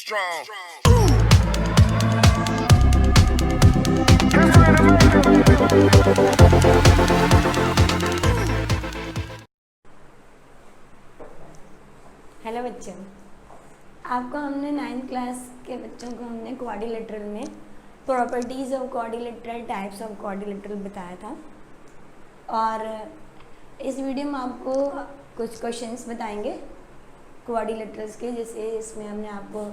strong. Hello बच्चों, आपको हमने 9th क्लास के बच्चों को हमने क्वाड्रिलेटरल में properties of quadrilateral, types of quadrilateral बताया था। और इस वीडियो में आपको कुछ क्वेश्चंस बताएंगे क्वाड्रिलेटरल्स के, जैसे इसमें हमने आपको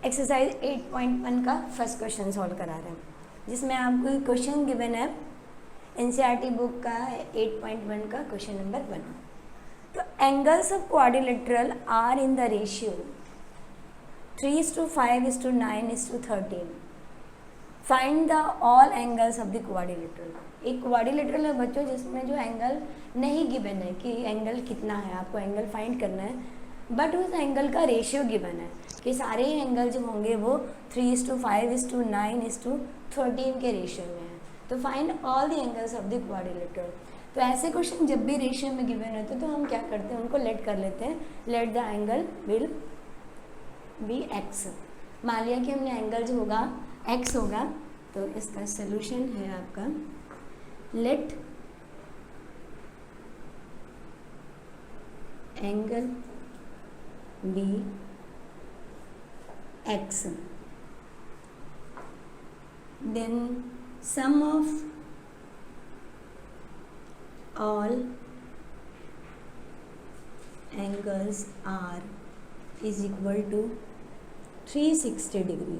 एक्सरसाइज 8.1 का फर्स्ट क्वेश्चन सॉल्व करा रहे हैं, जिसमें आपको क्वेश्चन गिवन है एनसीईआरटी बुक का 8.1 का क्वेश्चन नंबर 1। तो angles of quadrilateral are in the ratio 3:5:9:13। Find the all angles of the quadrilateral. एक क्वाड्रिलेटरल है बच्चों जिसमें जो एंगल नहीं गिवन है कि एंगल कितना है, आपको एंगल फाइंड करना है, बट उस एंगल का रेशियो गिवन है कि सारे एंगल जो होंगे वो 3:5:9:13 के रेशियो में है। तो find all the angles of the quadrilateral. तो ऐसे क्वेश्चन जब भी रेशियो में गिवन होते हैं तो हम क्या करते हैं, उनको लेट कर लेते हैं। Let the angle will be x. मान लिया कि हमने एंगल जो होगा एक्स होगा, तो इसका सोल्यूशन है आपका let angle be x, then sum of all angles are is equal to 360 degree.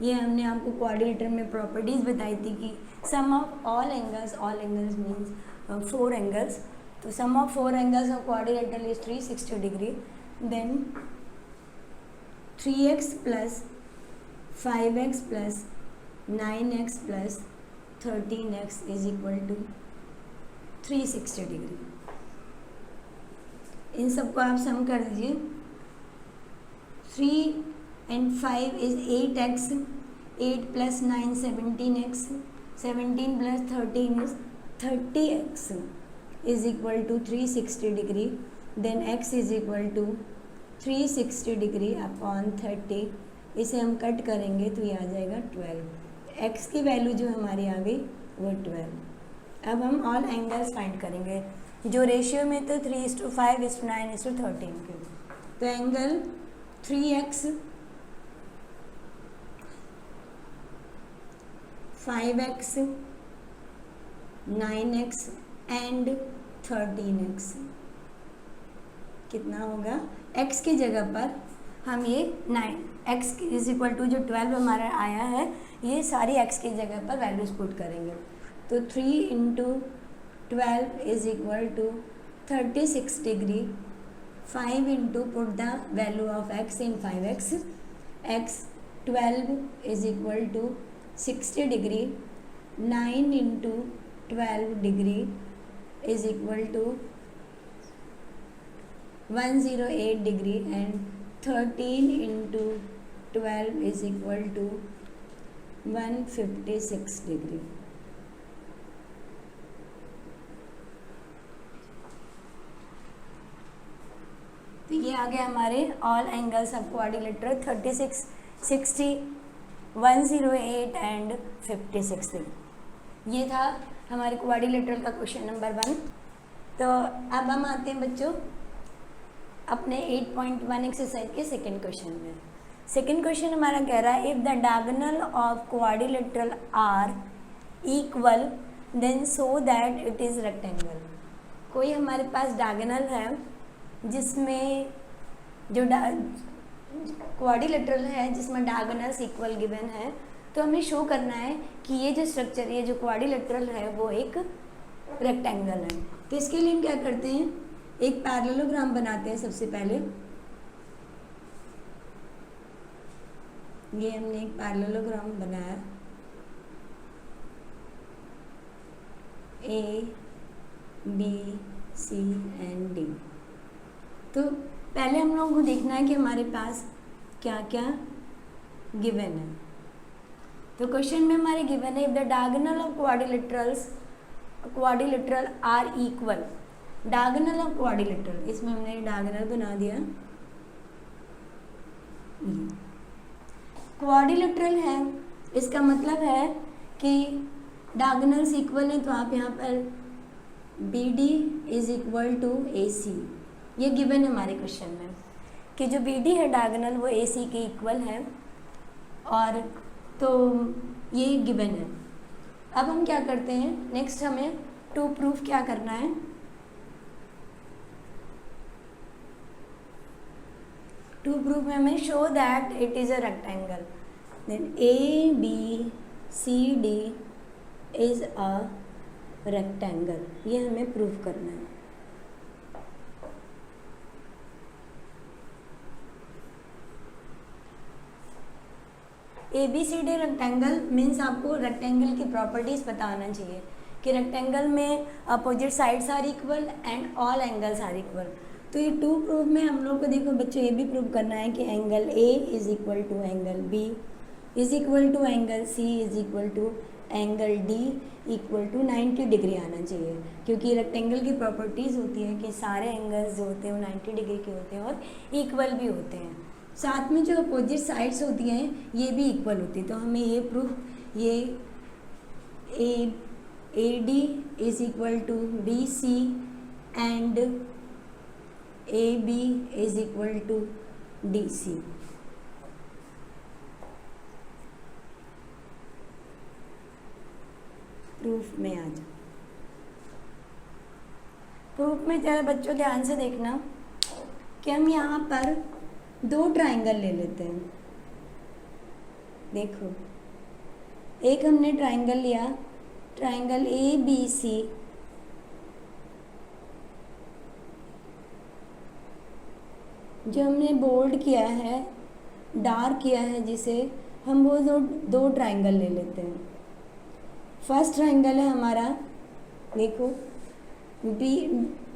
ये हमने आपको क्वाड्रिलेटरल में प्रॉपर्टीज बताई थी कि sum of all angles means 4 angles, तो sum of 4 angles of quadrilateral is 360 degree. Then 3x plus 5x plus 9x plus 13x is equal to 360 degree. इन सबको आप सम कर दीजिए। 3 and 5 is 8x, 8 plus 9 17x, 17 plus 13 is 30x is equal to 360 degree. Then x is equal to 360 degree upon 30। इसे हम cut करेंगे तो ये आ जाएगा 12। x की वैल्यू जो हमारी आ गई वो 12। अब हम ऑल एंगल्स फाइंड करेंगे जो रेशियो में तो 3:5:9:13 के। तो angle 3x 5x 9x and 13x कितना होगा। x की जगह पर हम ये 9x इज इक्वल टू जो 12 हमारा आया है, ये सारी x की जगह पर वैल्यूज पुट करेंगे। तो 3 × 12 is equal to 36 degree. 5 into put the value of x in 5x, x 12 is equal to 60 degree. 9 × 12 degree is equal to 108 degree and 13 × 12 is equal to 156 degree. तो ये आ गया हमारे all angles of quadrilateral 36, 60, 108 and 56 degree. ये था हमारे quadrilateral का question number 1। तो अब हम आते हैं बच्चों अपने 8.1 एक्सरसाइज के सेकंड क्वेश्चन में। सेकंड क्वेश्चन हमारा कह रहा है if the diagonal of quadrilateral are equal then so that it is rectangle. कोई हमारे पास डायगोनल है जिसमें जो क्वाड्रिलेटरल है जिसमें डायगोनल्स इक्वल गिवन है, तो हमें शो करना है कि ये जो स्ट्रक्चर, ये जो क्वाड्रिलेटरल है वो एक रेक्टेंगल है। तो इसके लिए हम क्या करते हैं, एक पैरेललोग्राम बनाते हैं। सबसे पहले ये हमने एक पैरेललोग्राम बनाया, A, C एंड D। तो पहले हम लोगों को देखना है कि हमारे पास क्या क्या गिवन है। तो क्वेश्चन में हमारे गिवन है if the diagonal of quadrilateral are equal. Diagonal of quadrilateral, इसमें हमने डायगोनल बना दिया। क्वाड्रिलेटरल है, इसका मतलब है कि डायगोनल्स इक्वल हैं, तो आप यहाँ पर BD is equal to AC, ये गिवन है हमारे क्वेश्चन में कि जो BD है डायगोनल वो AC के इक्वल है, और तो ये गिवन है। अब हम क्या करते हैं, नेक्स्ट हमें टू प्रूफ क्या करना है, टू प्रूफ में हमें show that it is a rectangle, then ABCD is a rectangle, ये हमें प्रूफ करना है। ABCD रेक्टेंगल मीन्स आपको रेक्टेंगल की प्रॉपर्टीज़ पता आना चाहिए कि रेक्टेंगल में opposite sides are equal and all angles are equal. तो ये टू प्रूफ में हम लोग को देखो बच्चों ये भी प्रूव करना है कि angle A is equal to angle B is equal to angle C is equal to angle D equal to 90 degree आना चाहिए, क्योंकि रेक्टेंगल की प्रॉपर्टीज़ होती है कि सारे एंगल्स जो होते हैं वो 90 डिग्री के होते हैं और इक्वल भी होते हैं। साथ में जो अपोजिट साइड्स होती हैं ये भी इक्वल होती है। तो हमें ये प्रूफ, ये AD is equal to BC and AB is equal to DC। Proof में आ जाओ। प्रूफ में जरा बच्चों ध्यान से देखना कि हम यहाँ पर दो ट्राइंगल ले लेते हैं। देखो एक हमने ट्राइंगल लिया, ट्राइंगल ABC, जो हमने बोल्ड किया है, डार्क किया है, जिसे हम वो दो ट्राइंगल ले लेते हैं। फर्स्ट ट्राइंगल है हमारा, देखो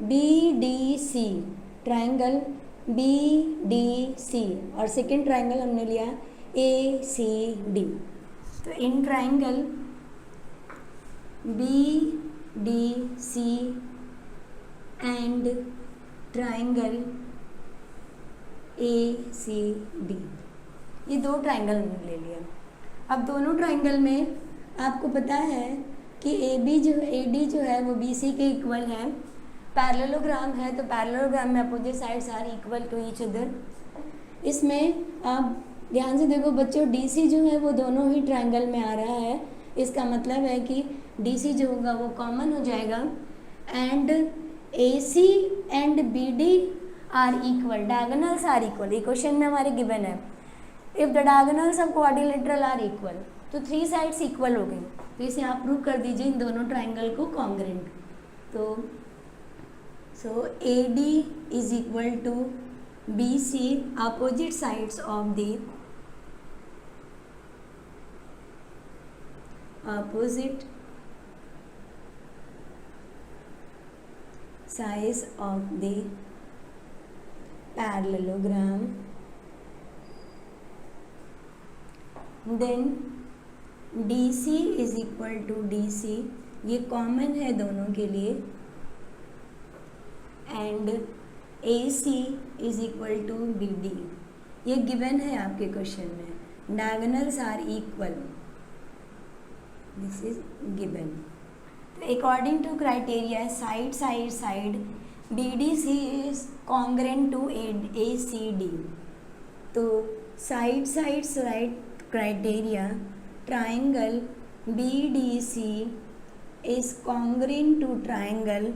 BDC, ट्राइंगल BDC, और सेकेंड ट्राइंगल हमने लिया ACD। तो in triangle BDC and triangle ACD, ये दो ट्राइंगल हमने ले लिया। अब दोनों ट्राइंगल में आपको पता है कि AD जो है वो BC के इक्वल है, पैरेललोग्राम है, तो पैरेललोग्राम में opposite sides are equal to each other. इसमें आप ध्यान से देखो बच्चों, DC जो है वो दोनों ही ट्राइंगल में आ रहा है, इसका मतलब है कि DC जो होगा वो कॉमन हो जाएगा, and AC and BD are equal, diagonals are equal. ये क्वेश्चन में हमारे गिवन है, if the diagonals of quadrilateral are equal, तो थ्री साइड्स इक्वल हो गई। तो इसे आप प्रूव कर दीजिए इन दोनों ट्राइंगल को कॉन्ग्रेंट। तो so AD is equal to BC, opposite sides of the opposite sides of the parallelogram, then DC is equal to DC, ये कॉमन है दोनों के लिए, and AC is equal to BD, ये गिवन है आपके क्वेश्चन में, diagonals are equal, this is given. तो according to criteria side side side BDC is congruent to ACD। तो side side side criteria triangle BDC is congruent to triangle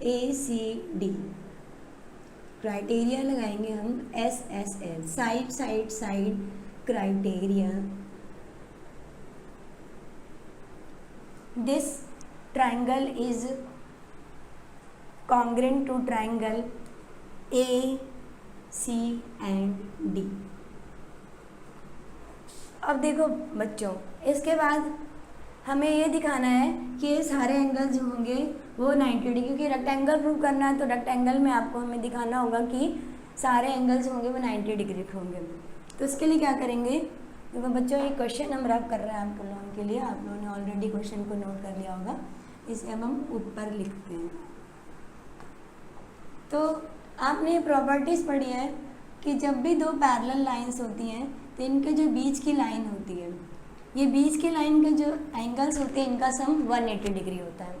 ACD। Criteria लगाएंगे हम SSL, side side side criteria. This triangle is congruent to triangle A, C and D। अब देखो बच्चों, इसके बाद हमें ये दिखाना है कि ये सारे एंगल जो होंगे वो 90 डिग्री, क्योंकि रेक्टेंगल प्रूव करना है तो रेक्टेंगल में आपको हमें दिखाना होगा कि सारे एंगल्स होंगे वो 90 डिग्री के होंगे। तो इसके लिए क्या करेंगे, देखो बच्चों ये क्वेश्चन हम रब कर रहे हैं आप लोगों के लिए, आप लोगों ने ऑलरेडी क्वेश्चन को नोट कर लिया होगा, इसे अब हम ऊपर लिखते हैं। तो आपने प्रॉपर्टीज़ पढ़ी है, कि जब भी दो पैरेलल लाइंस होती हैं तो इनके जो बीच की लाइन होती है, ये बीच की लाइन के जो एंगल्स होते हैं इनका सम 180 डिग्री होता है।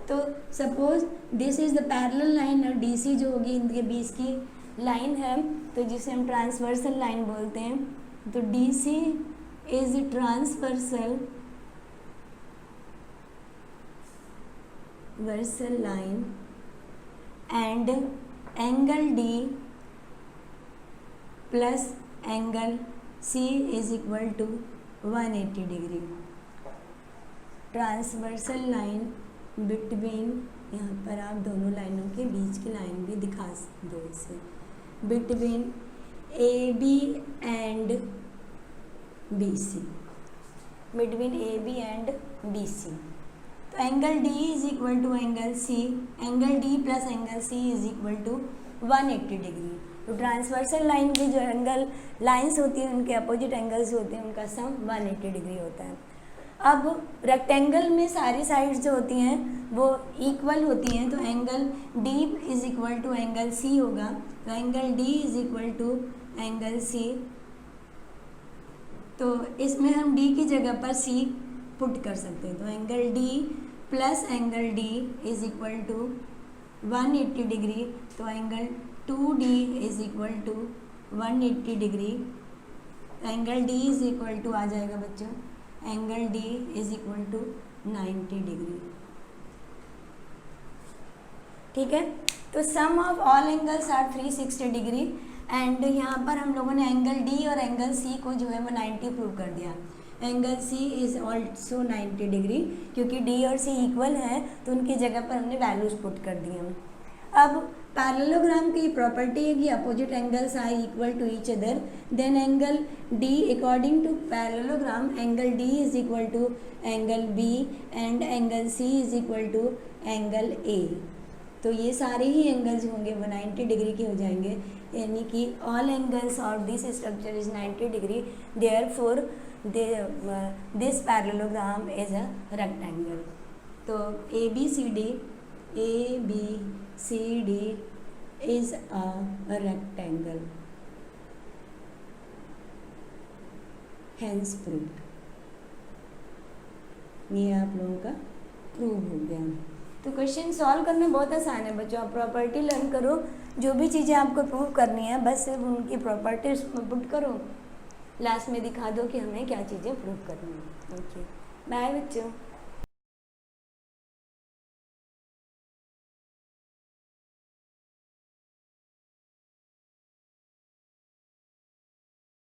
तो suppose this is the parallel line और DC जो होगी इनके बीच की लाइन है, तो जिसे हम ट्रांसवर्सल लाइन बोलते हैं। तो DC is transversal line and angle D plus angle C is equal to 180 degree. Transversal line between, यहाँ पर आप दोनों लाइनों के बीच की लाइन भी दिखा दो इसे, between AB and BC, between AB and BC। तो angle D is equal to angle C, angle D plus angle C is equal to 180 degree. तो ट्रांसवर्सल लाइन की जो एंगल लाइंस होती हैं उनके अपोजिट एंगल्स होते हैं, उनका सम 180 डिग्री होता है। अब रेक्टेंगल में सारी साइड्स जो होती हैं वो इक्वल होती हैं, तो angle D is equal to angle C होगा। तो angle D is equal to angle C, तो इसमें हम D की जगह पर C पुट कर सकते हैं। तो angle D plus angle D is equal to 180 degree, तो angle 2D is equal to 180 degree. Angle D is equal to आ जाएगा बच्चों, angle D is equal to 90 degree. ठीक है, तो sum of all angles are 360 degree and यहाँ पर हम लोगों ने एंगल D और एंगल C को जो है वो 90 प्रूव कर दिया। Angle C is also 90 degree, क्योंकि D और C इक्वल हैं तो उनकी जगह पर हमने वैल्यूज पुट कर दिए हैं। अब पैरेललोग्राम की प्रॉपर्टी है कि opposite angles are equal to each other, then angle D according to parallelogram angle D is equal to angle B and angle C is equal to angle A। तो ये सारे ही एंगल्स होंगे वो 90 degree के हो जाएंगे, यानी कि all angles of this structure is 90 degree, therefore this parallelogram is a rectangle। तो ABCD is a rectangle, hence proved। ये आप लोगों का प्रूव हो गया। तो क्वेश्चन सॉल्व करना बहुत आसान है बच्चों, आप प्रॉपर्टी लर्न करो, जो भी चीज़ें आपको प्रूव करनी है बस सिर्फ उनकी प्रॉपर्टीज पुट करो, लास्ट में दिखा दो कि हमें क्या चीज़ें प्रूव करनी है। ओके, बाय बच्चों।